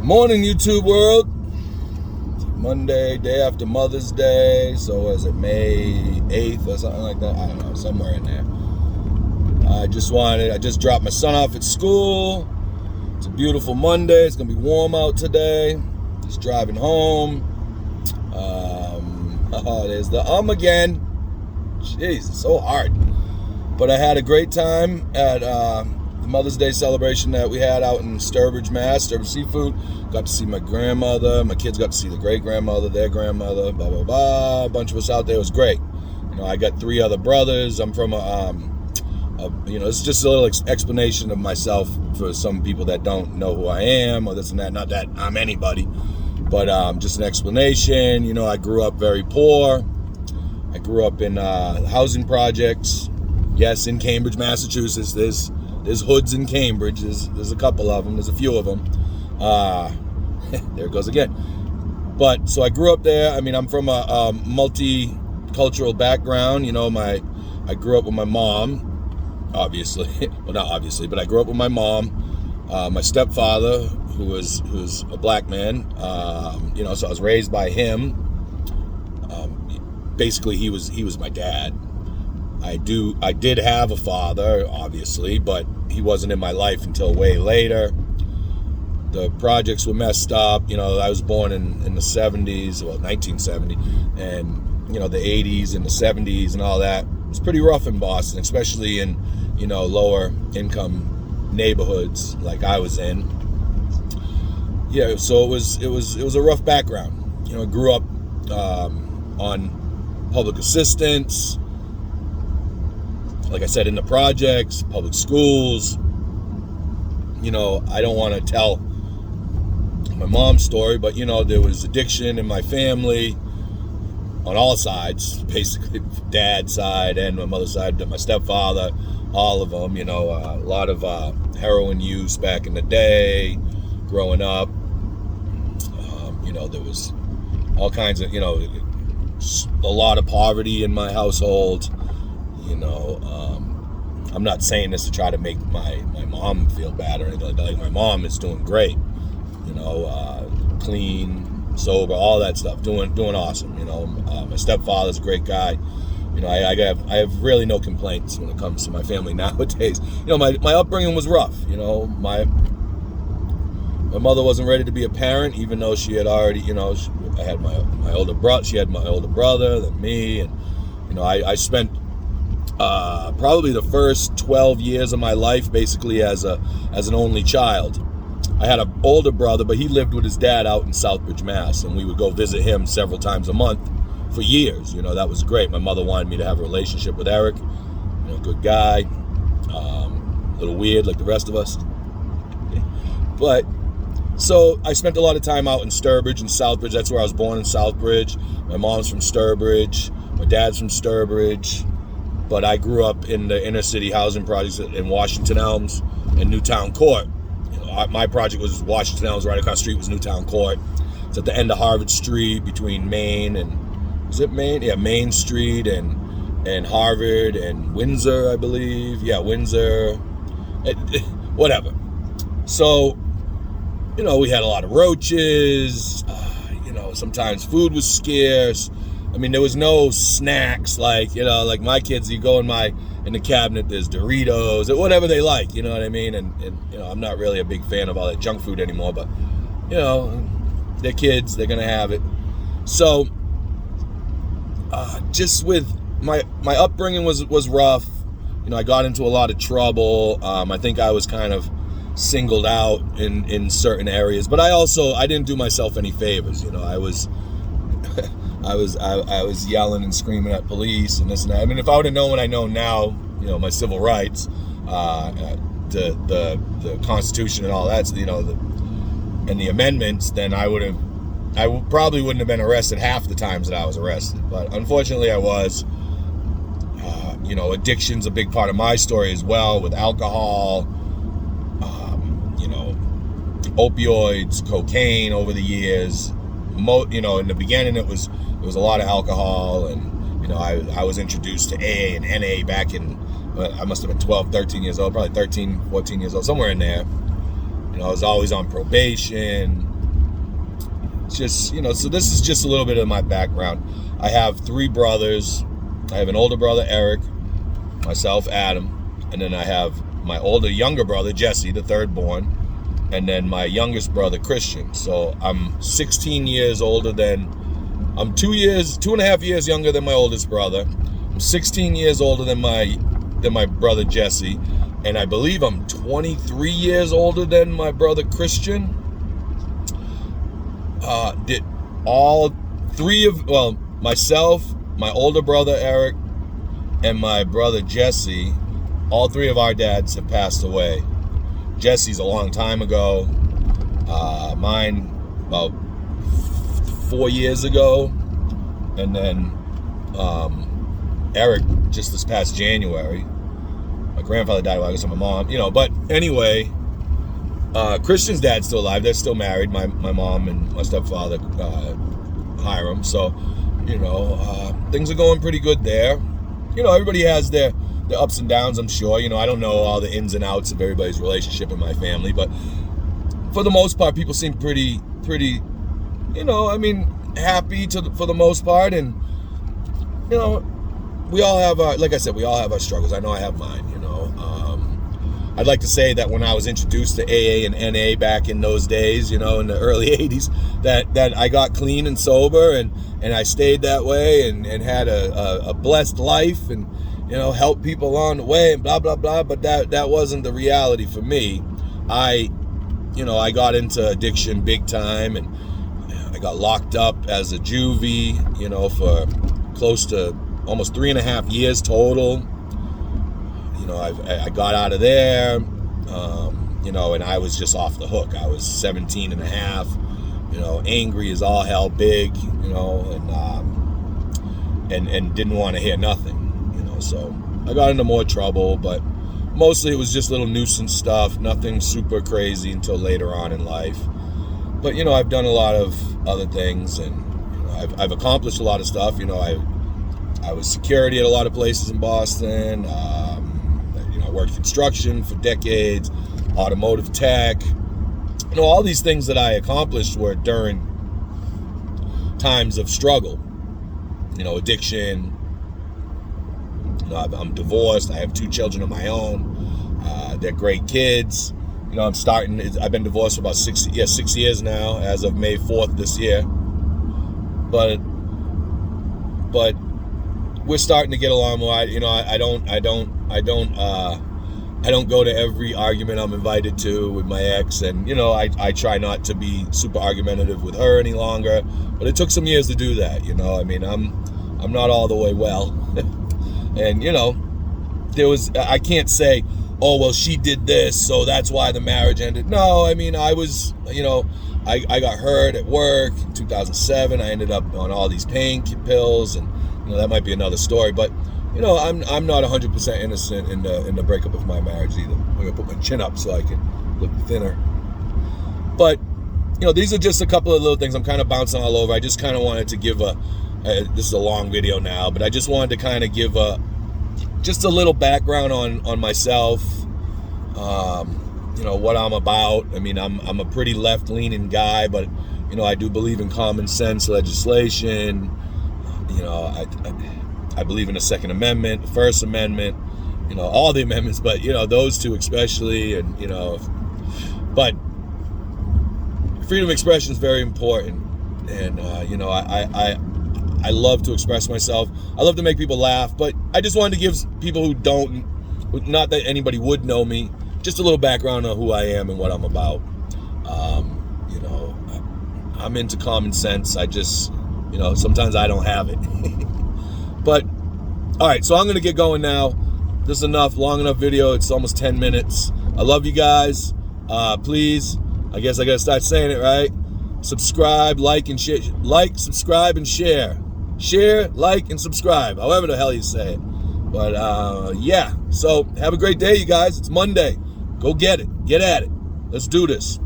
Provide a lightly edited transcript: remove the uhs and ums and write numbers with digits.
Morning, YouTube world. Monday, day after Mother's Day. So is it May 8th or something like that? I don't know, somewhere in there. I just dropped my son off at school. It's a beautiful Monday. It's gonna be warm out today. Just driving home. There's the again. Jeez, it's so hard. But I had a great time at the Mother's Day celebration that we had out in Sturbridge, Mass. Sturbridge Seafood. Got to see my grandmother. My kids got to see the great-grandmother, their grandmother, blah, blah, blah. A bunch of us out there. It was great. You know, I got 3 other brothers. I'm from it's just a little explanation of myself for some people that don't know who I am or this and that. Not that I'm anybody, but just an explanation. You know, I grew up very poor. I grew up in housing projects. Yes, in Cambridge, Massachusetts. There's hoods in Cambridge. There's a couple of them. There's a few of them. There it goes again. But so I grew up there. I mean, I'm from a multicultural background. You know, I grew up with my mom. Obviously, well, not obviously, but I grew up with my mom, my stepfather, who's a black man. So I was raised by him. Basically, he was my dad. I did have a father, obviously, but he wasn't in my life until way later. The projects were messed up. You know, I was born in the 70s, well, 1970, and you know, the 80s and the 70s and all that. It was pretty rough in Boston, especially in, you know, lower income neighborhoods like I was in. Yeah, so it was a rough background. You know, I grew up on public assistance, like I said, in the projects, public schools. You know, I don't want to tell my mom's story, but you know, there was addiction in my family on all sides, basically dad's side and my mother's side, my stepfather, all of them. You know, a lot of heroin use back in the day, growing up. You know, there was all kinds of, you know, a lot of poverty in my household. You know, I'm not saying this to try to make my mom feel bad or anything like that. Like, my mom is doing great. You know, clean, sober, all that stuff, doing awesome. You know, my stepfather's a great guy. You know, I have really no complaints when it comes to my family nowadays. You know, my upbringing was rough. You know, my mother wasn't ready to be a parent, even though she had already, you know, I had my older brother. She had my older brother, then me, and you know, I spent probably the first 12 years of my life basically as an only child. I had an older brother, but he lived with his dad out in Southbridge, Mass, and we would go visit him several times a month for years. You know, that was great. My mother wanted me to have a relationship with Eric. You know, good guy, a little weird like the rest of us. But so I spent a lot of time out in Sturbridge and Southbridge. That's where I was born, in Southbridge. My mom's from Sturbridge. My dad's from Sturbridge. But I grew up in the inner city housing projects in Washington Elms and Newtown Court. You know, my project was Washington Elms. Right across the street was Newtown Court. It's at the end of Harvard Street between Main and, is it Main? Yeah, Main Street and Harvard and Windsor, I believe. Yeah, Windsor. Whatever. So, you know, we had a lot of roaches. You know, sometimes food was scarce. I mean, there was no snacks like, you know, like my kids, you go in the cabinet, there's Doritos, or whatever they like, you know what I mean? And you know, I'm not really a big fan of all that junk food anymore, but, you know, they're kids, they're going to have it. So, just with my upbringing was rough. You know, I got into a lot of trouble. I think I was kind of singled out in certain areas, but I didn't do myself any favors. You know, I was yelling and screaming at police and this and that. I mean, if I would have known what I know now, you know, my civil rights, the Constitution and all that, you know, and the amendments, then I probably wouldn't have been arrested half the times that I was arrested. But unfortunately, I was. You know, addiction's a big part of my story as well, with alcohol. You know, opioids, cocaine over the years. You know, in the beginning it was a lot of alcohol, and you know, I was introduced to AA and NA back in, I must have been 12, 13 years old, probably 13, 14 years old, somewhere in there. You know, I was always on probation. just, so this is just a little bit of my background. I have 3 brothers. I have an older brother, Eric, myself, Adam, and then I have my younger brother, Jesse, the 3rd born, and then my youngest brother, Christian. So I'm 16 years older I'm 2.5 years younger than my oldest brother. I'm 16 years older than my brother, Jesse, and I believe I'm 23 years older than my brother, Christian. Myself, my older brother, Eric, and my brother, Jesse, all 3 of our dads have passed away. Jesse's a long time ago. Mine about 4 years ago. And then Eric just this past January. My grandfather died while I was with my mom. But anyway, Christian's dad's still alive. They're still married, my mom and my stepfather, Hiram. So, things are going pretty good there. Everybody has their ups and downs, I'm sure. I don't know all the ins and outs of everybody's relationship in my family, but for the most part, people seem pretty, happy for the most part. And, we all have like I said, we all have our struggles. I know I have mine, I'd like to say that when I was introduced to AA and NA back in those days, in the early 80s, that I got clean and sober and I stayed that way and had a blessed life and, helped people along the way and blah, blah, blah. But that wasn't the reality for me. I got into addiction big time, and I got locked up as a juvie, for close to almost 3.5 years total. I got out of there, and I was just off the hook. I was 17 and a half, angry as all hell, big, and didn't want to hear nothing, so I got into more trouble, but mostly it was just little nuisance stuff, nothing super crazy until later on in life. But, I've done a lot of other things, and, I've accomplished a lot of stuff. I was security at a lot of places in Boston. I worked construction for decades, automotive tech. All these things that I accomplished were during times of struggle. Addiction. I'm divorced. I have 2 children of my own. They're great kids. I've been divorced for about 6 years now, as of May 4th this year. But we're starting to get along more. I don't go to every argument I'm invited to with my ex, and I try not to be super argumentative with her any longer. But it took some years to do that. I'm not all the way well, and I can't say, oh well, she did this, so that's why the marriage ended. No, I was, I got hurt at work in 2007. I ended up on all these pain pills, and that might be another story. But I'm not 100% innocent in the breakup of my marriage either. I'm gonna put my chin up so I can look thinner. But these are just a couple of little things. I'm kind of bouncing all over. I just kind of wanted to give this is a long video now, but I just wanted to kind of give just a little background on myself. What I'm about. I'm a pretty left-leaning guy, but I do believe in common sense legislation. I believe in the Second Amendment, the First Amendment, all the amendments, but those 2 especially, and but freedom of expression is very important, and I love to express myself. I love to make people laugh, but I just wanted to give people who don't, not that anybody would know me, just a little background on who I am and what I'm about. I'm into common sense. I just, sometimes I don't have it. But, all right, so I'm going to get going now. This is enough, long enough video. It's almost 10 minutes. I love you guys. Please, I guess I got to start saying it, right? Subscribe, like, and share. Like, subscribe, and share. Share, like, and subscribe. However the hell you say it. But, yeah. So, have a great day, you guys. It's Monday. Go get it. Get at it. Let's do this.